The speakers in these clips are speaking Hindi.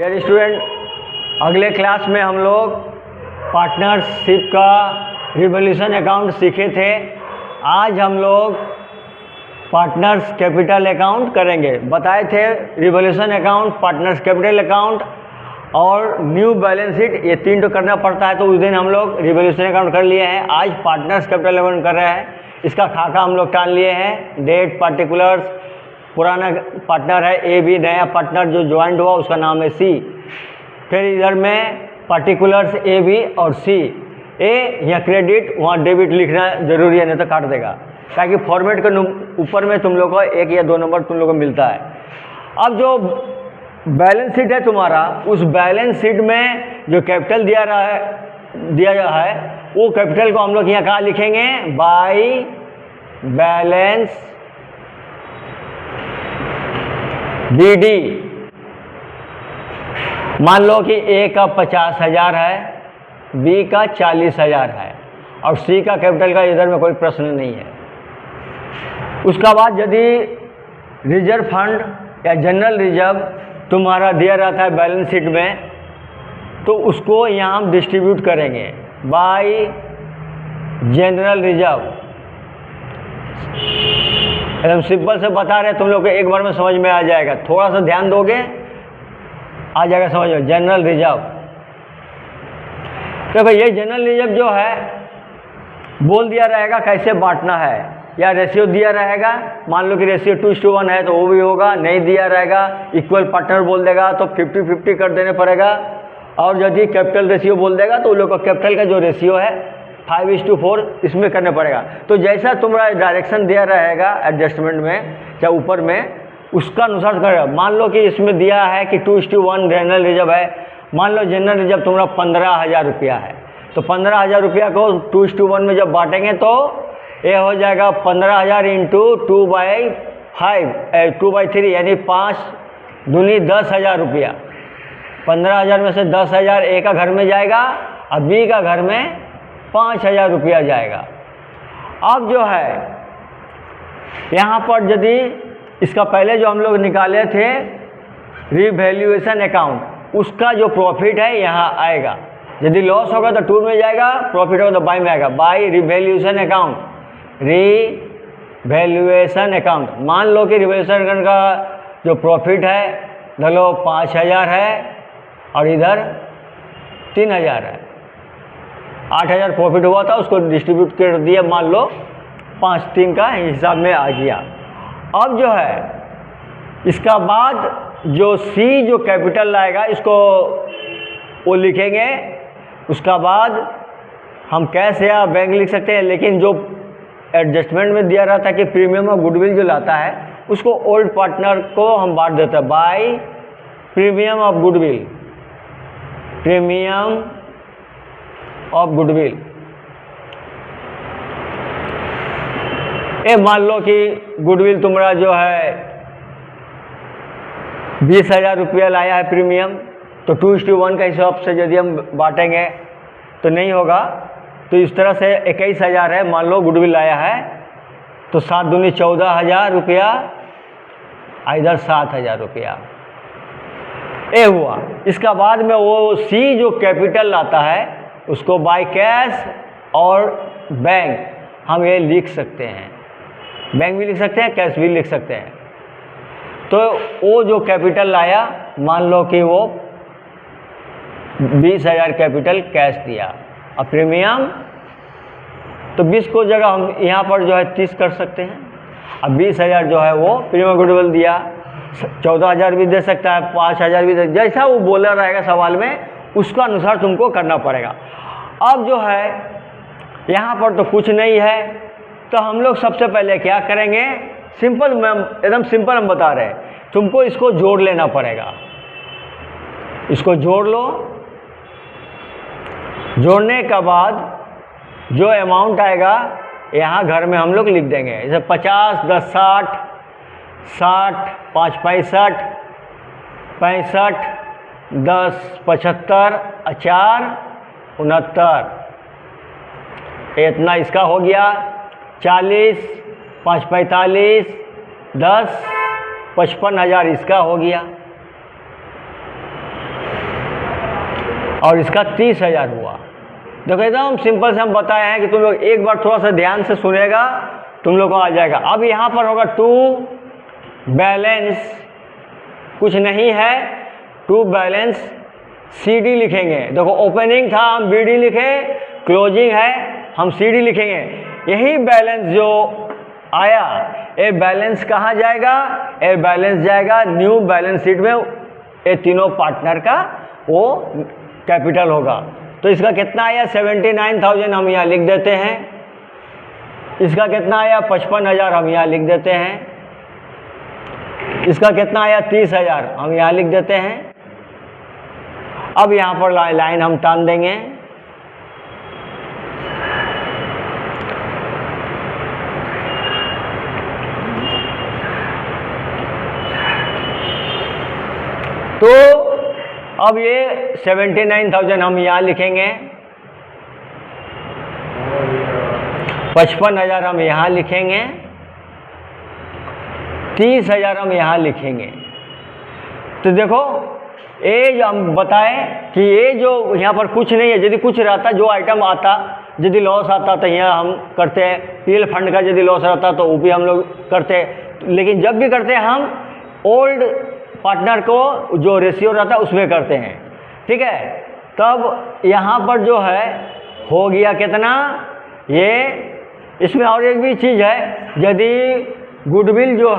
डियर स्टूडेंट, अगले क्लास में हम लोग पार्टनरशिप का रिवोल्यूशन अकाउंट सीखे थे। आज हम लोग पार्टनर्स कैपिटल अकाउंट करेंगे। बताए थे revolution account, partners capital account और न्यू बैलेंस शीट, ये तीन तो करना पड़ता है। तो उस दिन हम लोग रिवोल्यूशन अकाउंट कर लिए हैं। आज पार्टनर्स कैपिटल अकाउंट कर रहे हैं। इसका खाका हम लोग टाल लिए हैं। डेट, पार्टिकुलर्स, पुराना पार्टनर है ए बी, नया पार्टनर जो ज्वाइंट हुआ उसका नाम है सी। फिर इधर में पार्टिकुलर्स ए बी और सी। ए या क्रेडिट, वहाँ डेबिट लिखना जरूरी है, नहीं तो काट देगा, ताकि फॉर्मेट के ऊपर में तुम लोग को 1 या 2 नंबर तुम लोग को मिलता है। अब जो बैलेंस शीट है तुम्हारा, उस बैलेंस शीट में जो कैपिटल दिया गया है वो कैपिटल को हम लोग यहाँ कहाँ लिखेंगे? By balance BD. मान लो कि ए का 50,000 है, बी का 40,000 है और सी का कैपिटल का इधर में कोई प्रश्न नहीं है। उसका बाद यदि रिजर्व फंड या जनरल रिजर्व तुम्हारा दिया रहता है बैलेंस शीट में, तो उसको यहाँ हम डिस्ट्रीब्यूट करेंगे बाय जनरल रिजर्व। एकदम सिंपल से बता रहे, तुम लोग को एक बार में समझ में आ जाएगा। थोड़ा सा ध्यान दोगे आ जाएगा समझ में। जनरल रिजर्व, देखो ये जनरल रिजर्व जो है बोल दिया रहेगा कैसे बांटना है, या रेशियो दिया रहेगा। मान लो कि रेशियो 2:1 है तो वो भी होगा। नहीं दिया रहेगा, इक्वल पार्टनर बोल देगा तो 50-50 कर देने पड़ेगा। और यदि कैपिटल रेशियो बोल देगा तो उन लोग का कैपिटल का जो रेशियो है 5:4 इसमें करने पड़ेगा। तो जैसा तुम्हारा डायरेक्शन दिया रहेगा एडजस्टमेंट में चाहे ऊपर में, उसका अनुसार करेगा। मान लो कि इसमें दिया है कि 2:1 जनरल रिजर्व है। मान लो जनरल रिजर्व तुम्हारा 15,000 रुपया है, तो 15,000 रुपया को 2:1 में जब बांटेंगे तो ये हो जाएगा 15,000 इंटू 2/3 यानी 5 दूनी 10,000 रुपया। 15,000 में से 10,000 ए का घर में जाएगा और बी का घर में 5,000 रुपया जाएगा। अब जो है यहाँ पर यदि इसका पहले जो हम लोग निकाले थे रिवैल्यूएशन अकाउंट, उसका जो प्रॉफिट है यहाँ आएगा। यदि लॉस होगा तो 2 में जाएगा, प्रॉफिट होगा तो बाई में आएगा। By revaluation account, revaluation account. मान लो कि रिवैल्यूएशन अकाउंट का जो प्रॉफिट है धरो 5,000 है और इधर 3,000 है। 8,000 प्रॉफिट हुआ था, उसको डिस्ट्रीब्यूट कर दिया, मान लो 5-3 का हिसाब में आ गया। अब जो है इसका बाद जो सी जो कैपिटल लाएगा इसको वो लिखेंगे। उसका बाद हम कैश या बैंक लिख सकते हैं, लेकिन जो एडजस्टमेंट में दिया रहता है कि प्रीमियम और गुडविल जो लाता है उसको ओल्ड पार्टनर को हम बांट देते हैं by premium of goodwill, premium of goodwill. मान लो कि गुडविल तुम्हारा जो है 20,000 रुपया लाया है प्रीमियम, तो 2:1 का हिसाब से यदि हम बांटेंगे तो नहीं होगा। तो इस तरह से 21,000 है, मान लो गुडविल लाया है, तो 7 दूनी 14,000 रुपया, इधर 7,000 रुपया ए हुआ। इसका बाद में वो सी जो कैपिटल लाता है उसको बाय कैश और बैंक हम ये लिख सकते हैं। बैंक भी लिख सकते हैं, कैश भी लिख सकते हैं। तो वो जो कैपिटल लाया, मान लो कि वो 20,000 कैपिटल कैश दिया और प्रीमियम, तो 20 को जगह हम यहाँ पर जो है 30 कर सकते हैं। अब 20,000 जो है वो प्रीमियम गुडविल दिया, 14,000 भी दे सकता है, 5,000 भी दे, जैसा वो बोला रहेगा सवाल में उसका अनुसार तुमको करना पड़ेगा। अब जो है यहाँ पर तो कुछ नहीं है, तो हम लोग सबसे पहले क्या करेंगे? सिंपल, मैम एकदम सिंपल हम बता रहे हैं, तुमको इसको जोड़ लेना पड़ेगा। इसको जोड़ लो। जोड़ने के बाद जो अमाउंट आएगा यहाँ घर में हम लोग लिख देंगे। जैसे 50, 10, 60, 60, 5, 65, 65, 10, 75, 4, 69, इतना इसका हो गया। 40, 5, 45, 10, 55,000 इसका हो गया। और इसका 30,000 हुआ। देखो एकदम सिंपल से हम बताए हैं कि तुम लोग एक बार थोड़ा सा ध्यान से सुनेगा, तुम लोग को आ जाएगा। अब यहाँ पर होगा टू बैलेंस, कुछ नहीं है, टू बैलेंस CD लिखेंगे। देखो ओपनिंग था हम BD लिखे, क्लोजिंग है हम CD लिखेंगे। यही बैलेंस जो आया, ये बैलेंस कहाँ जाएगा? ये बैलेंस जाएगा न्यू बैलेंस शीट में, ये तीनों पार्टनर का वो कैपिटल होगा। तो इसका कितना आया? 79,000 हम यहाँ लिख देते हैं। इसका कितना आया? 55,000 हम यहाँ लिख देते हैं। इसका कितना आया? 30,000 हम यहाँ लिख देते हैं। अब यहाँ पर लाइन हम टान देंगे। तो अब ये 79,000 हम यहाँ लिखेंगे, 55,000 हम यहाँ लिखेंगे, 30,000 हम यहाँ लिखेंगे। तो देखो ये जो हम बताएं कि ये जो यहाँ पर कुछ नहीं है, यदि कुछ रहता, जो आइटम आता, यदि लॉस आता तो यहाँ हम करते हैं। PL फंड का यदि लॉस रहता तो वो भी हम लोग करते हैं। लेकिन जब भी करते हैं हम ओल्ड पार्टनर को जो रेशियो रहता है उसमें करते हैं, ठीक है। तब यहाँ पर जो है हो गया कितना, ये इसमें और एक भी चीज़ है, यदि गुडविल जो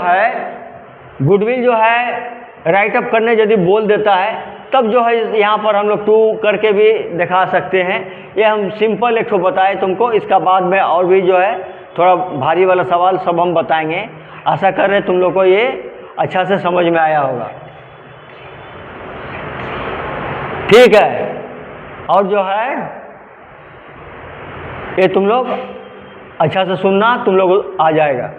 है राइट अप करने यदि बोल देता है, तब जो है यहाँ पर हम लोग टू करके भी दिखा सकते हैं। ये हम सिंपल एक ठो बताए तुमको, इसका बाद में और भी जो है थोड़ा भारी वाला सवाल सब हम बताएंगे। आशा कर रहे तुम लोग को ये अच्छा से समझ में आया होगा, ठीक है। और जो है ये तुम लोग अच्छा से सुनना, तुम लोग आ जाएगा।